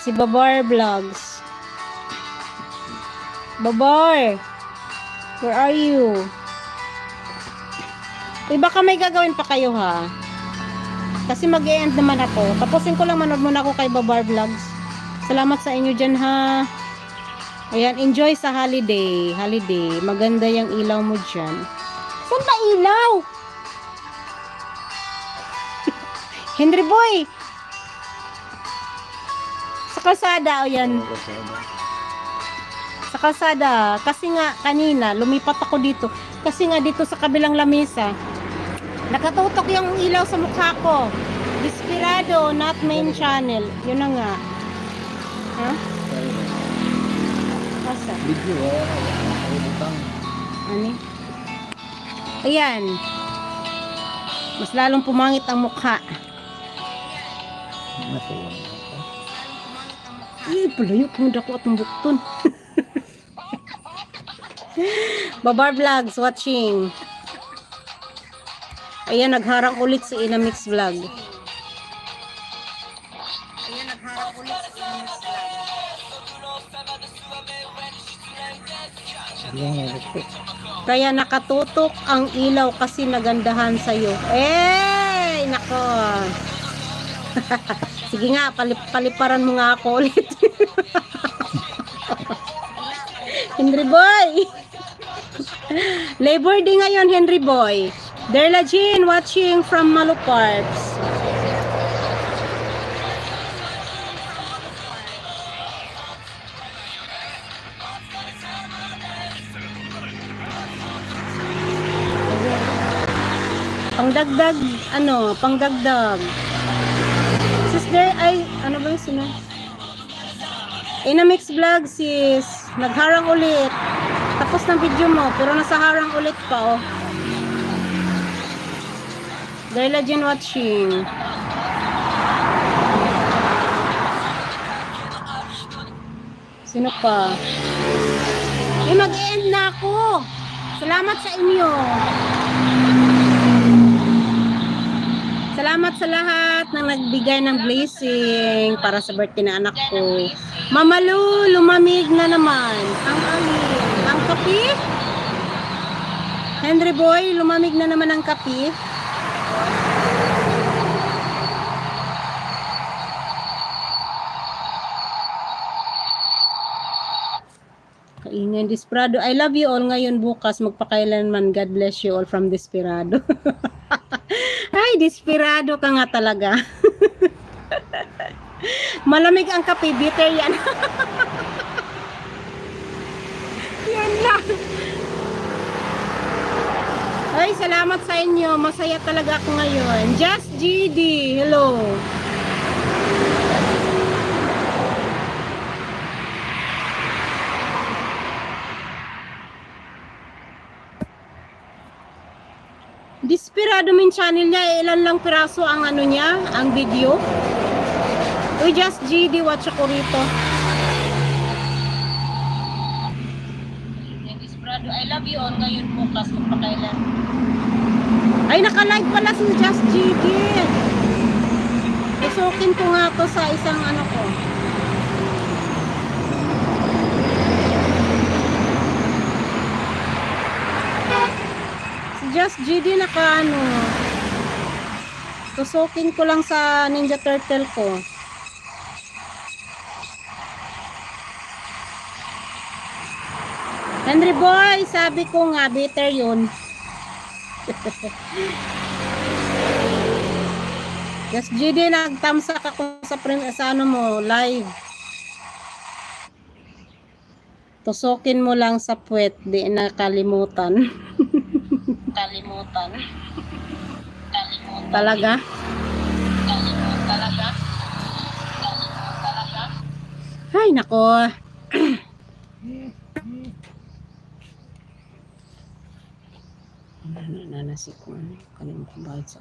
Si Babar Vlogs. Babar, where are you? Baka may gagawin pa kayo ha. Kasi mag-e-end naman ako. Tapusin ko lang, manood muna ako kay Babar Vlogs. Salamat sa inyo dyan ha. Ayan, enjoy sa holiday. Holiday. Maganda yung ilaw mo dyan. Saan ba ilaw? Henry Boy! Sa kalsada, o yan. Sa kalsada. Kasi nga, kanina, lumipat ako dito. Kasi nga dito sa kabilang lamesa, nakatutok yung ilaw sa mukha ko. Desperado, not main channel. Yun na nga. Ha? Asa? Video butang. Ano? Ayan. Mas lalong pumangit ang mukha. Palayo kung dako atong bukton. Babar Vlogs watching. Ayan, nagharang ulit si Inamix Vlog. Ayan, nagharang ulit si Inamix Vlog. Kaya nakatutok ang ilaw kasi nagandahan sa'yo. Eh, nako. Sige nga, paliparan mo nga ako ulit. Henry Boy. Labor Day ngayon, Henry Boy. Derla Jean watching from Maluparps. Pangdagdag, pangdagdag. Sister, ay, ano ba yung sino? Inamix Vlog, sis. Nagharang ulit. Tapos ng video mo, pero nasa harang ulit pa, oh. Derla Jean watching. Sino pa? Mag-end na ako. Salamat sa inyo. Salamat sa lahat ng nagbigay ng blessing para sa birthday na anak ko. Mama Lu, lumamig na naman. Ang alin? Ang kape? Henry Boy, lumamig na naman ang kape. Kaingay, Desperado. I love you all ngayon, bukas. Magpakailanman. God bless you all from Desperado. Ay, Desperado ka nga talaga. Malamig ang kape, bitter yan. Yan lang. Ay, salamat sa inyo. Masaya talaga ako ngayon. Just GD. Hello. Desperado min channel niya, ilan lang piraso ang ano niya, ang video. Uy, Just GD, watch ako rito. Desperado, I love you all ngayon bukas magpakailan. Ay, naka-live pala si Just GD. Isukin ko nga to sa isang ano ko. Just GD naka tusukin ko lang sa Ninja Turtle ko. Henry Boy, sabi ko nga bitter yun. Just GD, nagtamsak ako sa ano mo live. Tusukin mo lang sa puwet, di nakalimutan. Kalimutan. Talaga? Talaga? Ay, nako. Nanasik ko. Kalimutan bakit sa